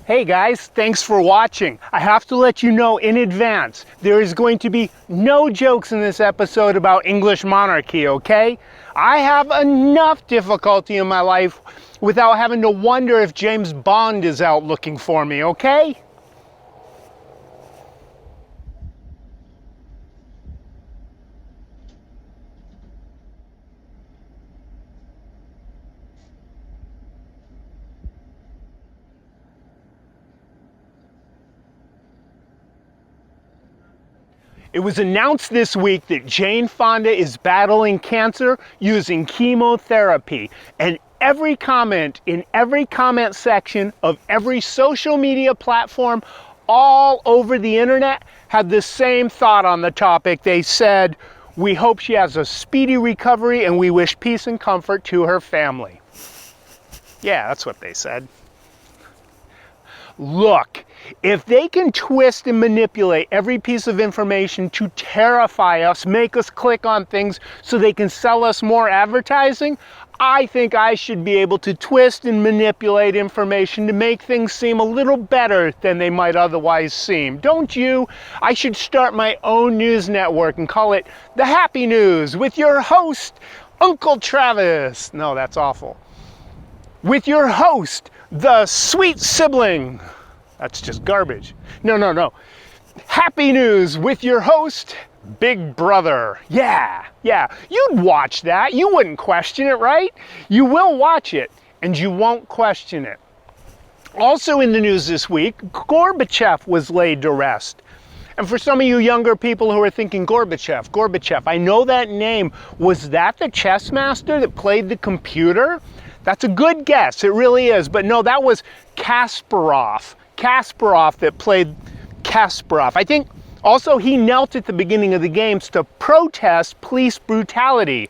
Hey guys, thanks for watching. I have to let you know in advance, there is going to be no jokes in this episode about English monarchy, okay? I have enough difficulty in my life without having to wonder if James Bond is out looking for me, okay? It was announced this week that Jane Fonda is battling cancer using chemotherapy, and every comment in every comment section of every social media platform all over the internet had the same thought on the topic. They said, "We hope she has a speedy recovery and we wish peace and comfort to her family." Yeah, that's what they said. Look, if they can twist and manipulate every piece of information to terrify us, make us click on things so they can sell us more advertising, I think I should be able to twist and manipulate information to make things seem a little better than they might otherwise seem. Don't you? I should start my own news network and call it The Happy News with your host, Uncle Travis. No, that's awful. With your host, the sweet sibling. That's just garbage. No. Happy News with your host, Big Brother. Yeah. You'd watch that. You wouldn't question it, right? You will watch it, and you won't question it. Also in the news this week, Gorbachev was laid to rest. And for some of you younger people who are thinking, Gorbachev, I know that name. Was that the chess master that played the computer? That's a good guess, it really is. But no, that was Kasparov that played Kasparov. I think also he knelt at the beginning of the games to protest police brutality.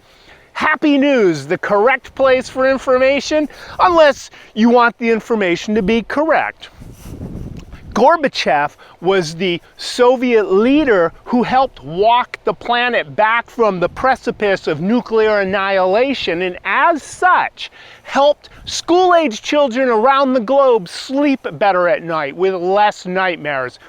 Happy News, the correct place for information, unless you want the information to be correct. Gorbachev was the Soviet leader who helped walk the planet back from the precipice of nuclear annihilation, and as such, helped school-age children around the globe sleep better at night with less nightmares.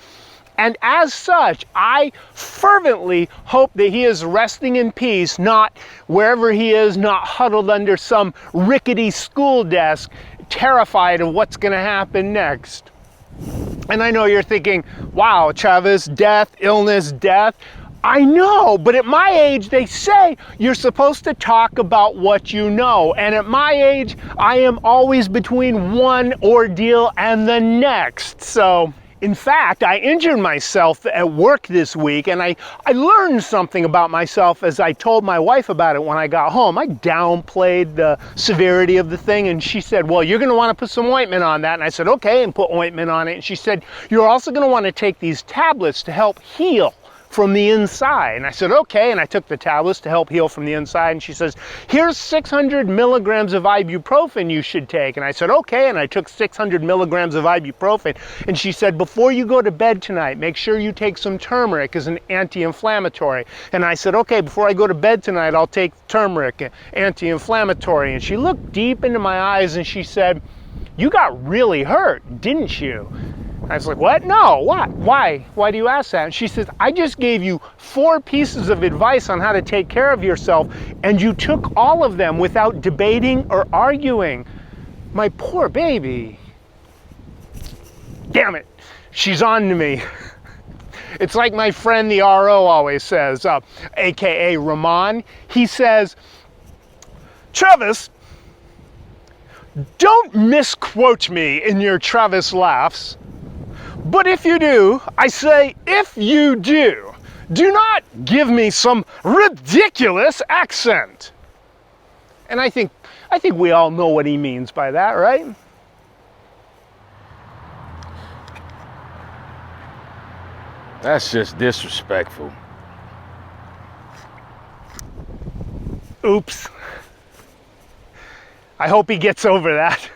And as such, I fervently hope that he is resting in peace, not wherever he is, not huddled under some rickety school desk, terrified of what's going to happen next. And I know you're thinking, wow, Travis, illness, death. I know, but at my age, they say you're supposed to talk about what you know. And at my age, I am always between one ordeal and the next. So, in fact, I injured myself at work this week, and I learned something about myself as I told my wife about it when I got home. I downplayed the severity of the thing, and she said, well, you're going to want to put some ointment on that. And I said, okay, and put ointment on it. And she said, you're also going to want to take these tablets to help heal from the inside. And I said, okay, and I took the tablets to help heal from the inside, and she says, here's 600 milligrams of ibuprofen you should take. And I said, okay, and I took 600 milligrams of ibuprofen, and she said, before you go to bed tonight, make sure you take some turmeric as an anti-inflammatory. And I said, okay, before I go to bed tonight, I'll take turmeric, anti-inflammatory. And she looked deep into my eyes and she said, you got really hurt, didn't you? I was like, what? No, what? Why? Why do you ask that? And she says, I just gave you 4 pieces of advice on how to take care of yourself, and you took all of them without debating or arguing. My poor baby. Damn it. She's on to me. It's like my friend the RO always says, AKA Ramon. He says, Travis, don't misquote me in your Travis laughs. But if you do, I say, if you do not give me some ridiculous accent. And I think we all know what he means by that, right? That's just disrespectful. Oops. I hope he gets over that.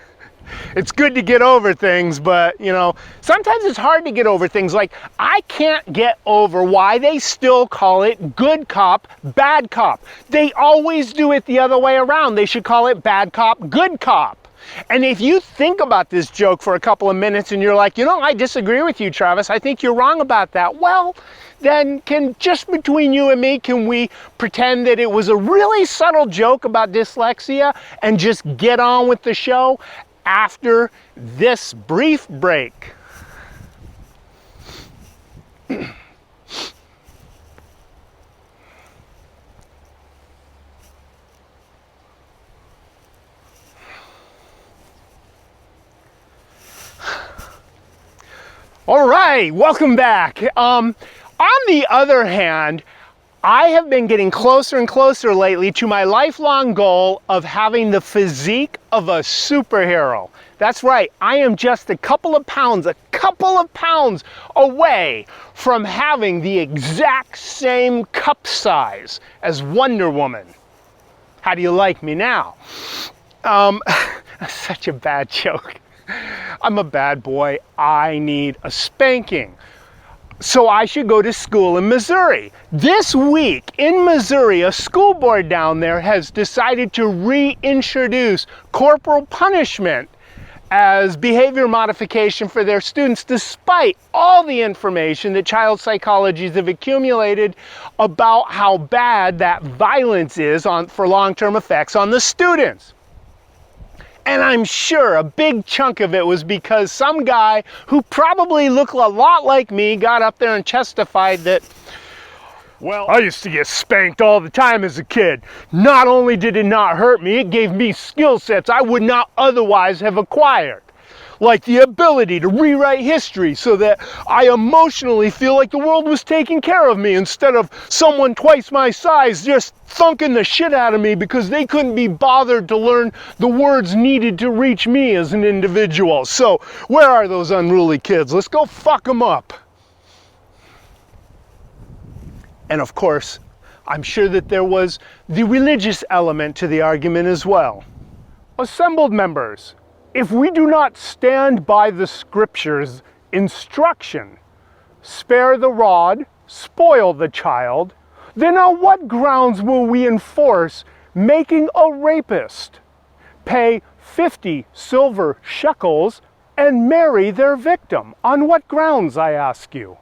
It's good to get over things, but, you know, sometimes it's hard to get over things. Like, I can't get over why they still call it good cop, bad cop. They always do it the other way around. They should call it bad cop, good cop. And if you think about this joke for a couple of minutes and you're like, you know, I disagree with you, Travis, I think you're wrong about that. Well, then just between you and me, can we pretend that it was a really subtle joke about dyslexia and just get on with the show after this brief break? All right, welcome back. On the other hand, I have been getting closer and closer lately to my lifelong goal of having the physique of a superhero. That's right, I am just a couple of pounds away from having the exact same cup size as Wonder Woman. How do you like me now? Such a bad joke. I'm a bad boy. I need a spanking. So I should go to school in Missouri. This week in Missouri, a school board down there has decided to reintroduce corporal punishment as behavior modification for their students, despite all the information that child psychologists have accumulated about how bad that violence is for long-term effects on the students. And I'm sure a big chunk of it was because some guy who probably looked a lot like me got up there and testified that, well, I used to get spanked all the time as a kid. Not only did it not hurt me, it gave me skill sets I would not otherwise have acquired. Like the ability to rewrite history so that I emotionally feel like the world was taking care of me instead of someone twice my size just thunking the shit out of me because they couldn't be bothered to learn the words needed to reach me as an individual. So where are those unruly kids? Let's go fuck them up. And of course, I'm sure that there was the religious element to the argument as well. Assembled members, if we do not stand by the scriptures' instruction, spare the rod, spoil the child, then on what grounds will we enforce making a rapist pay 50 silver shekels and marry their victim? On what grounds, I ask you?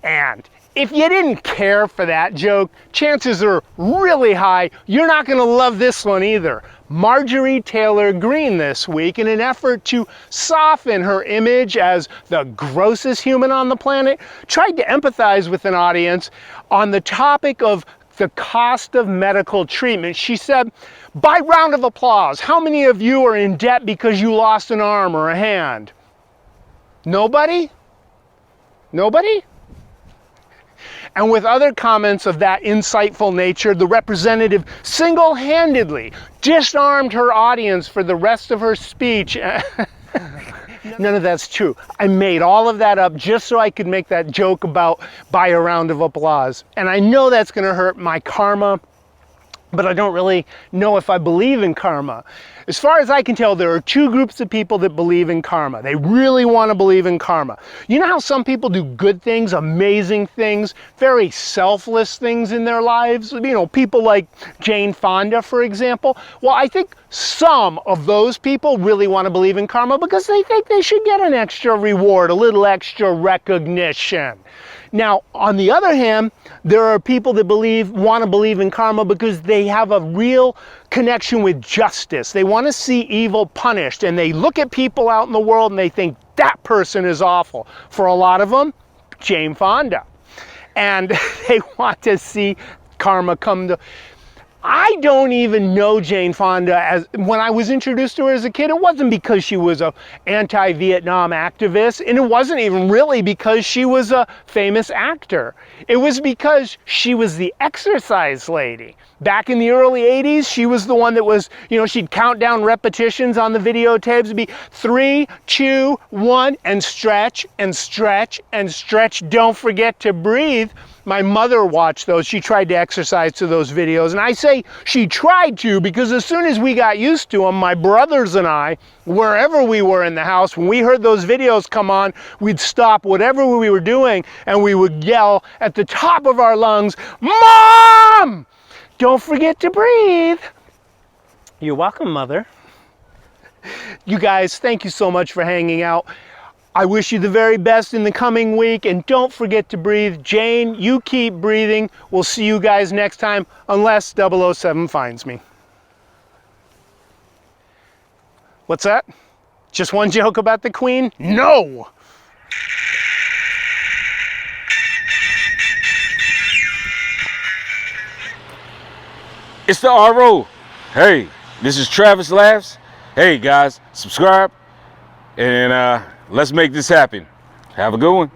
And if you didn't care for that joke, chances are really high you're not going to love this one either. Marjorie Taylor Greene this week, in an effort to soften her image as the grossest human on the planet, tried to empathize with an audience on the topic of the cost of medical treatment. She said, by round of applause, how many of you are in debt because you lost an arm or a hand? Nobody? Nobody? And with other comments of that insightful nature, the representative single-handedly disarmed her audience for the rest of her speech. None of that's true. I made all of that up just so I could make that joke about by a round of applause. And I know that's going to hurt my karma, but I don't really know if I believe in karma. As far as I can tell, there are two groups of people that believe in karma. They really want to believe in karma. You know how some people do good things, amazing things, very selfless things in their lives? You know, people like Jane Fonda, for example. Well, I think some of those people really want to believe in karma because they think they should get an extra reward, a little extra recognition. Now, on the other hand, there are people that want to believe in karma because they have a real connection with justice. They want to see evil punished, and they look at people out in the world and they think that person is awful. For a lot of them, Jane Fonda. And they want to see karma come to... I don't even know Jane Fonda. When I was introduced to her as a kid, it wasn't because she was an anti-Vietnam activist, and it wasn't even really because she was a famous actor. It was because she was the exercise lady. Back in the early 80s, she was the one that was, she'd count down repetitions on the videotapes. It'd be 3, 2, 1, and stretch, and stretch, and stretch. Don't forget to breathe. My mother watched those. She tried to exercise to those videos. And I say she tried to because as soon as we got used to them, my brothers and I, wherever we were in the house, when we heard those videos come on, we'd stop whatever we were doing and we would yell at the top of our lungs, "Mom! Don't forget to breathe." You're welcome, Mother. You guys, thank you so much for hanging out. I wish you the very best in the coming week, and don't forget to breathe. Jane, you keep breathing. We'll see you guys next time, unless 007 finds me. What's that? Just one joke about the Queen? No! It's the RO. Hey, this is Travis Laughs. Hey guys, subscribe and let's make this happen. Have a good one.